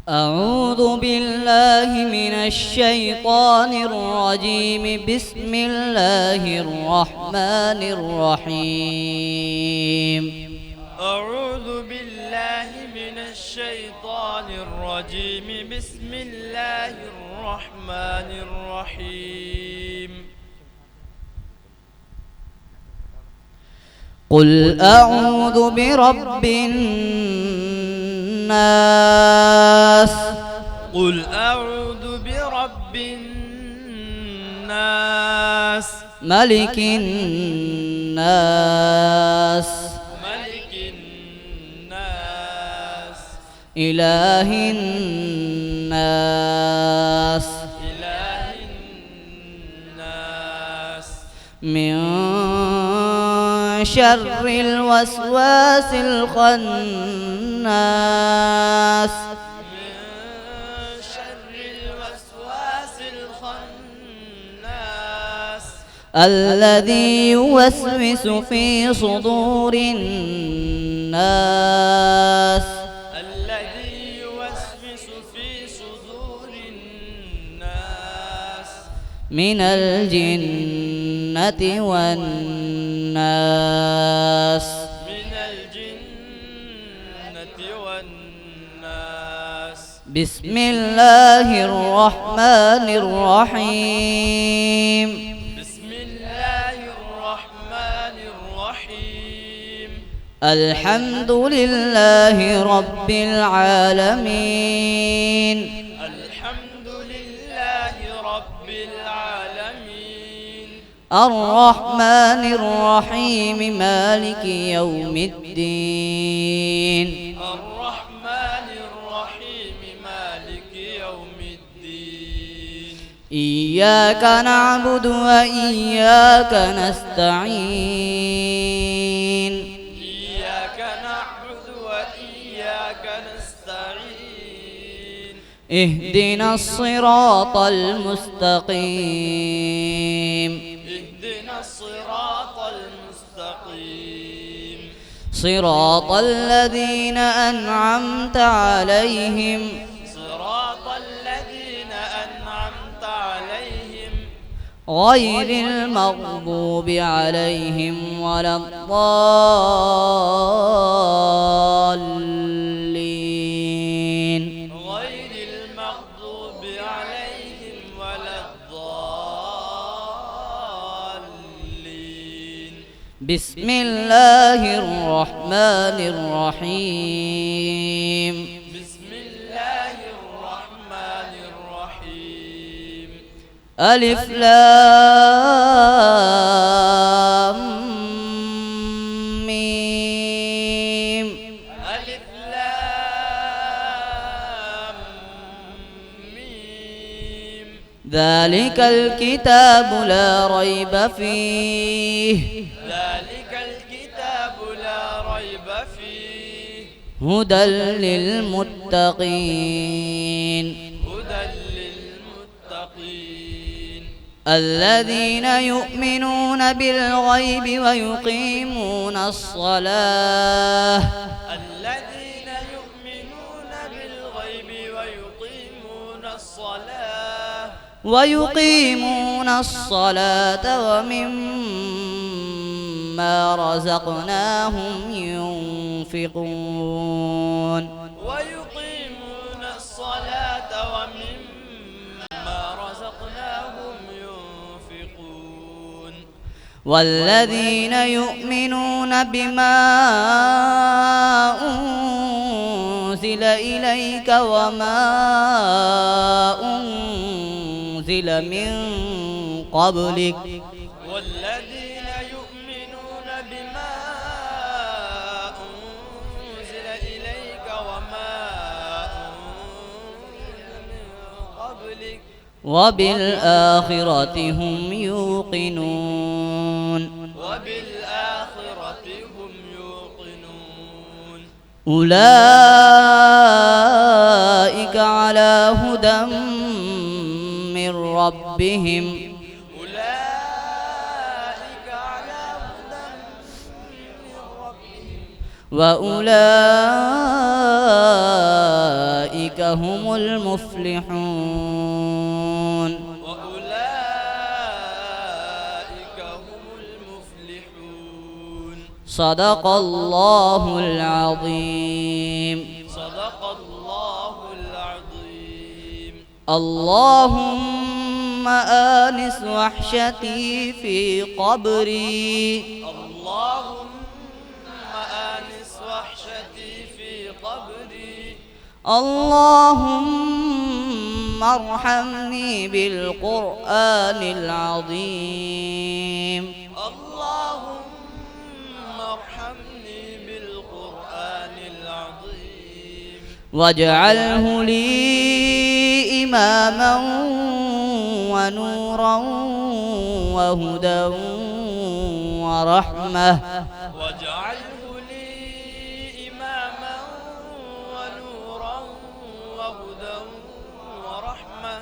أعوذ بالله من الشيطان الرجيم. بسم الله الرحمن الرحيم. أعوذ بالله من الشيطان الرجيم. بسم الله الرحمن الرحيم. قل أعوذ برب الناس. قل أعوذ برب الناس. ملك الناس. ملك الناس. إله الناس. إله الناس. من شر الوسواس الخناس. من شر الوسواس الخناس. الذي يوسوس في صدور الناس. الذي يوسوس في صدور الناس. من الجنة والناس. من الجنة والناس. بسم الله الرحمن الرحيم. بسم الله الرحمن الرحيم. الحمد لله رب العالمين. الحمد لله رب العالمين. الرحمن الرحيم مالك يوم الدين. الرحمن الرحيم مالك يوم الدين. إياك نعبد وإياك نستعين. إياك نعبد وإياك نستعين. اهدنا الصراط المستقيم. اهدنا الصراط المستقيم. صراط الذين أنعمت عليهم صراط الذين أنعمت عليهم غير المغضوب عليهم ولا الضالين. غير المغضوب عليهم ولا الضالين. بسم الله الرحمن الرحيم. بسم الله الرحمن الرحيم. ألف لام ميم. ألف لام ميم. ذلك الكتاب لا ريب فيه. ذلك الكتاب لا ريب فيه. هدى للمتقين. هدى للمتقين. الذين يؤمنون بالغيب ويقيمون الصلاة. الذين يؤمنون بالغيب ويقيمون الصلاة ومما رزقناهم ينفقون. ويقيمون الصلاة ومما رزقناهم ينفقون. والذين يؤمنون بما أنزل إليك وما أنزل من قبلك والذين يؤمنون بما أنزل إليك وما أنزل من قبلك وبالآخرة هم يوقنون. وبالآخرة هم يوقنون. أولئك على هدى من ربهم. أولئك على هدى من ربهم. وأولئك هم المفلحون وأولئك هم المفلحون صدق الله العظيم صدق الله العظيم اللهم آنس وحشتي في قبري اللهم آنس وحشتي في قبري اللهم ارحمني بالقرآن العظيم اللهم ارحمني بالقرآن العظيم واجعله لي إماما ونورا وهدى ورحمة واجعله لي إماما ونورا وهدى ورحمة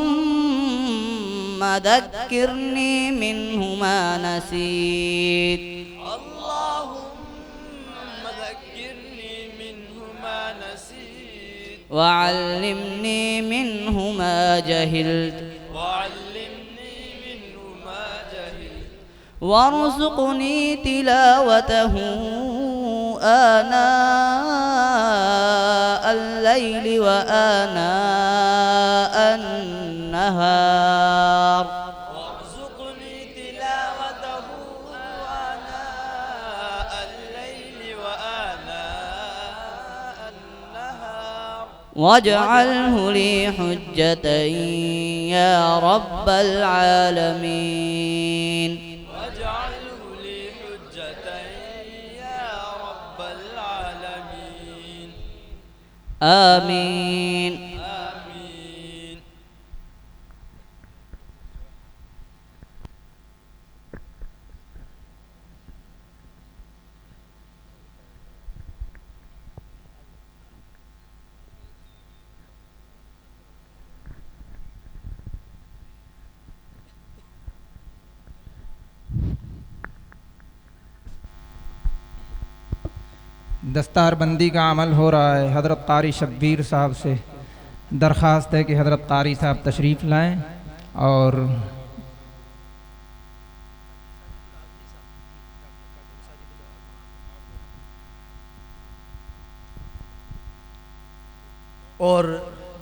اللهم ذكرني منه ما نسيت اللهم ذكرني منه ما نسيت وعلمني منه ما جهلت وعلمني منه ما جهلت وارزقني تلاوته آناء الليل وآناء النهار وارزقني تلاوته آناء الليل وآناء النهار واجعله لي حجة يا رب العالمين واجعله لي حجة يا رب العالمين آمين آمين دستار بندی کا عمل ہو رہا ہے. حضرت قاری شبیر صاحب سے درخواست ہے کہ حضرت قاری صاحب تشریف لائیں اور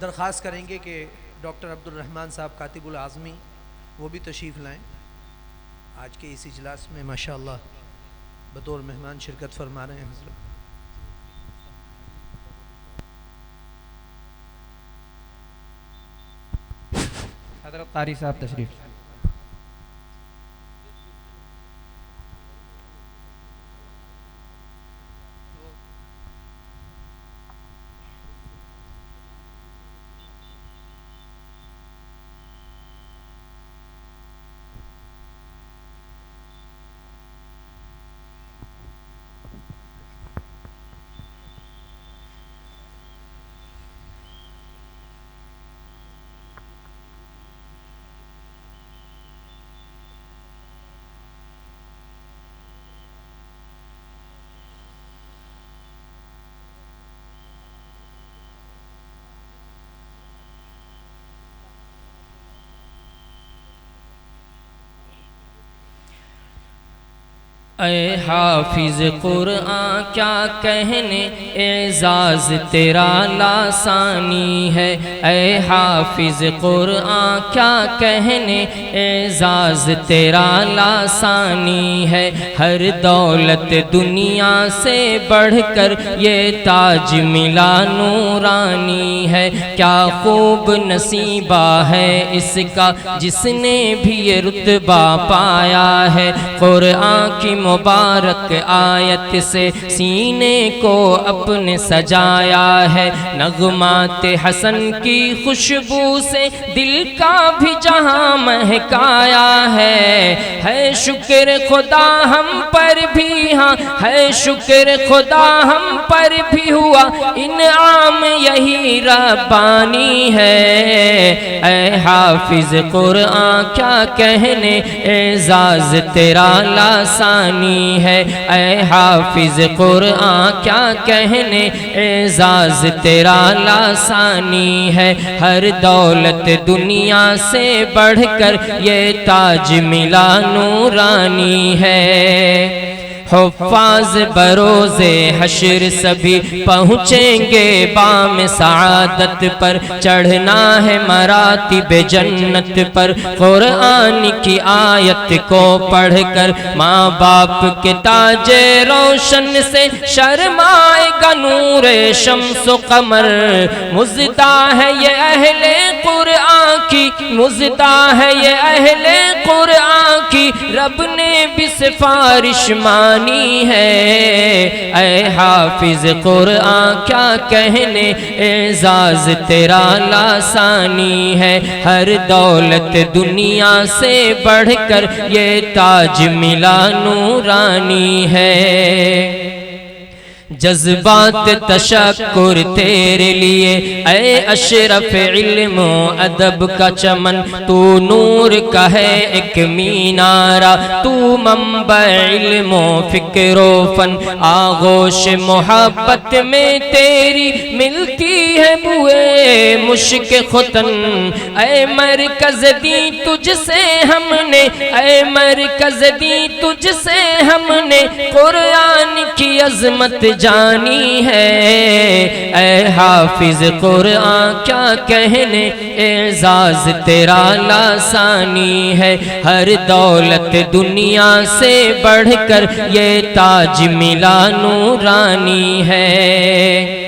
درخواست کریں گے کہ ڈاکٹر عبد الرحمن صاحب کاتب العظمی وہ بھی تشریف لائیں. آج کے اس اجلاس میں ماشاءاللہ بطور مہمان شرکت فرما رہے ہیں حضرت. حضرت قاری صاحب تشریف. اے حافظ قرآن کیا کہنے اعزاز تیرا لاسانی ہے. اے حافظ قرآن کیا کہنے اعزاز تیرا لاسانی ہے. ہر دولت دنیا سے بڑھ کر یہ تاج ملا نورانی ہے. کیا خوب نصیبہ ہے اس کا جس نے بھی یہ رتبہ پایا ہے. قرآن کی مبارک آیت سے سینے کو اپنے سجایا ہے. نغمات حسن کی خوشبو سے دل کا بھی جہاں مہکایا ہے شکر خدا ہم پر بھی, ہاں ہے شکر خدا ہم پر بھی ہوا انعام یہی ربانی ہے، اے حافظ قرآن کیا کہنے اعزاز تیرا لاسانی ہے، اے حافظ قرآن کیا کہنے اعزاز تیرا لاسانی ہے، ہر دولت دنیا سے بڑھ کر یہ تاج ملا نورانی ہے۔ حفاظ بروز حشر سبھی پہنچیں گے بام سعادت پر، چڑھنا ہے مراتب جنت پر، قرآن کی آیت کو پڑھ کر ماں باپ کے تاج روشن سے شرمائے گا نور شمس و قمر، مزدہ ہے یہ اہل قرآن کی، مزدہ ہے یہ اہل قرآن کی، رب نے بھی سفارش مانی ہے، اے حافظ قرآن کیا کہنے اعزاز تیرا لاسانی ہے، ہر دولت دنیا سے بڑھ کر یہ تاج ملا نورانی ہے۔ جذبات تشکر تیرے لیے اے اشرف علم و ادب کا چمن، تو نور کا ہے ایک مینارہ، تو منبع علم و فکر و فن، آغوش محبت میں تیری ملتی ہے بوئے مشک ختن، اے مرکز دی تجھ سے ہم نے، اے مرکز دی تجھ سے ہم نے قرآن کی عظمت جانی ہے، اے حافظ قرآن کیا کہنے اعزاز تیرا لاسانی ہے، ہر دولت دنیا سے بڑھ کر یہ تاج ملا نورانی ہے۔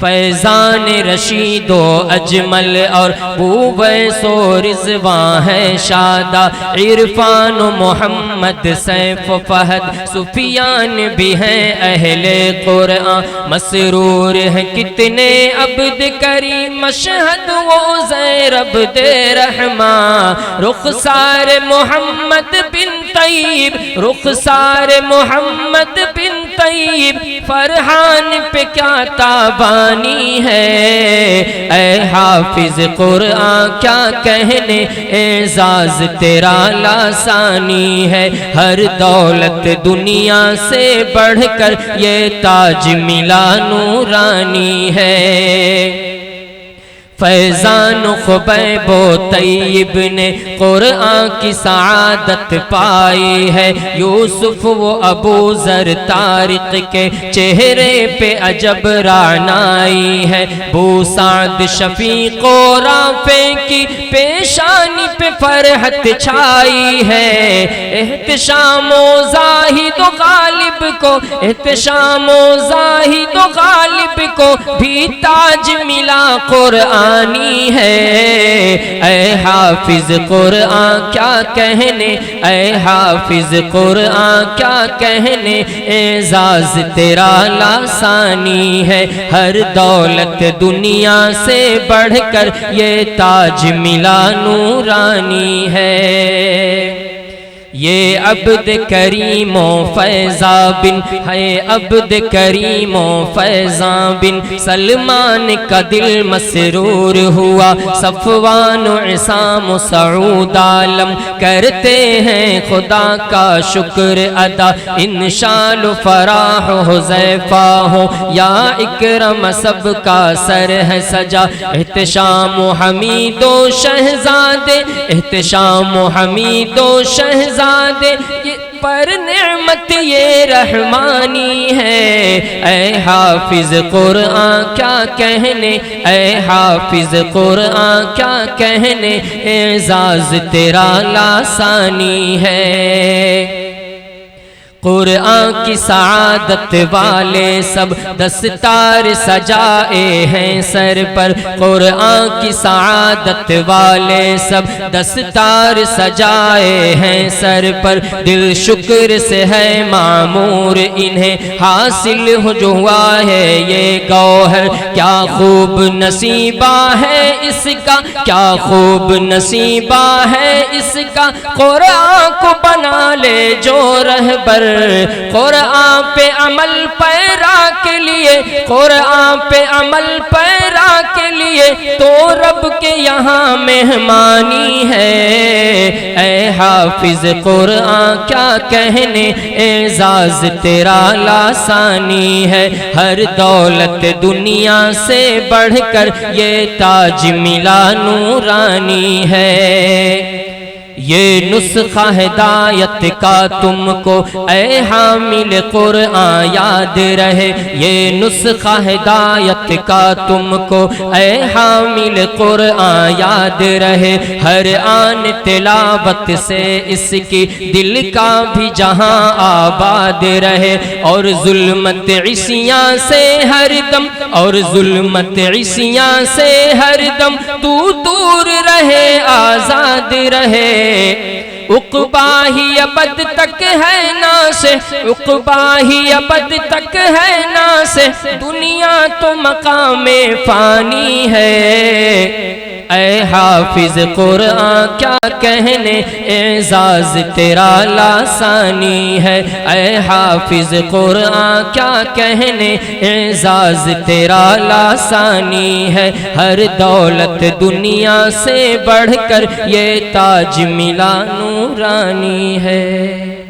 فیضان رشید و اجمل اور بویس و رضوان ہے شادہ، عرفان و محمد سیف و فہد سفیان بھی ہیں اہل قرآن، مسرور ہیں کتنے عبد کریم مشہد و زیرب دے رحمان، رخسار محمد بن طیب، رخسار محمد بن طیب، فرحان پہ کیا تابانی ہے، اے حافظ قرآن کیا کہنے اعزاز تیرا لاسانی ہے، ہر دولت دنیا سے بڑھ کر یہ تاج ملا نورانی ہے۔ فیضان خبیب و طیب نے قرآن کی سعادت پائی ہے، یوسف و ابو ذر طارق کے چہرے پہ عجب رعنائی ہے، بو سعد شفیق و رافع کی پیشانی پہ فرحت چھائی ہے، احتشام و زاہد و غالب کو، احتشام و زاہد و غالب کو بھی تاج ملا قرآن ہے، اے حافظ قرآن کیا کہنے، اے حافظ قرآن کیا کہنے اعزاز تیرا لاسانی ہے، ہر دولت دنیا سے بڑھ کر یہ تاج ملا نورانی ہے۔ یہ عبد کریم و فیضا بن ہے، عبد کریم و فیضا بن سلمان کا دل مسرور ہوا، صفوان و عصام و سعود عالم کرتے ہیں خدا کا شکر ادا، انشال و فراح و حذیفہ ہو یا اکرم سب کا سر ہے سجا، احتشام و حمید و شہزادے، احتشام و حمید و شہزادے پر نعمت یہ رحمانی ہے، اے حافظ قرآن کیا کہنے، اے حافظ قرآن کیا کہنے اعزاز تیرا لاسانی ہے۔ قرآن کی سعادت والے سب دستار سجائے ہیں سر پر، قرآن کی سعادت والے سب دستار سجائے ہیں سر پر، دل شکر سے ہے معمور انہیں حاصل ہو جو ہوا ہے یہ گوہر، کیا خوب نصیبہ ہے اس کا، کیا خوب نصیبہ ہے اس کا، قرآن کو بنا لے جو رہبر، قرآن پہ عمل پیرا کے لیے، قرآن پہ عمل پیرا اللہ کے لیے تو رب کے یہاں مہمانی ہے۔ اے حافظ قرآن کیا کہنے اعزاز تیرا لاسانی ہے۔ ہر دولت دنیا سے بڑھ کر یہ تاج ملا نورانی ہے۔ یہ نسخہ ہدایت کا تم کو اے حامل قرآن یاد رہے۔ یہ نسخہ ہدایت کا تم کو اے حامل قرآن یاد رہے۔ ہر آن تلاوت سے اس کی دل کا بھی جہاں آباد رہے۔ اور ظلمت عصیاں سے ہر دم، اور ظلمت عصیاں سے ہر دم تو دور رہے، آزاد رہے۔ عقبہ ہی ابد تک ہے ناس، عقبہ ہی ابد تک ہے ناس، دنیا تو مقام فانی ہے۔ اے حافظ قرآن کیا کہنے اعزاز تیرا لاسانی ہے۔ اے حافظ قرآن کیا کہنے اعزاز تیرا لاسانی ہے۔ ہر دولت دنیا سے بڑھ کر یہ تاج ملا نورانی ہے۔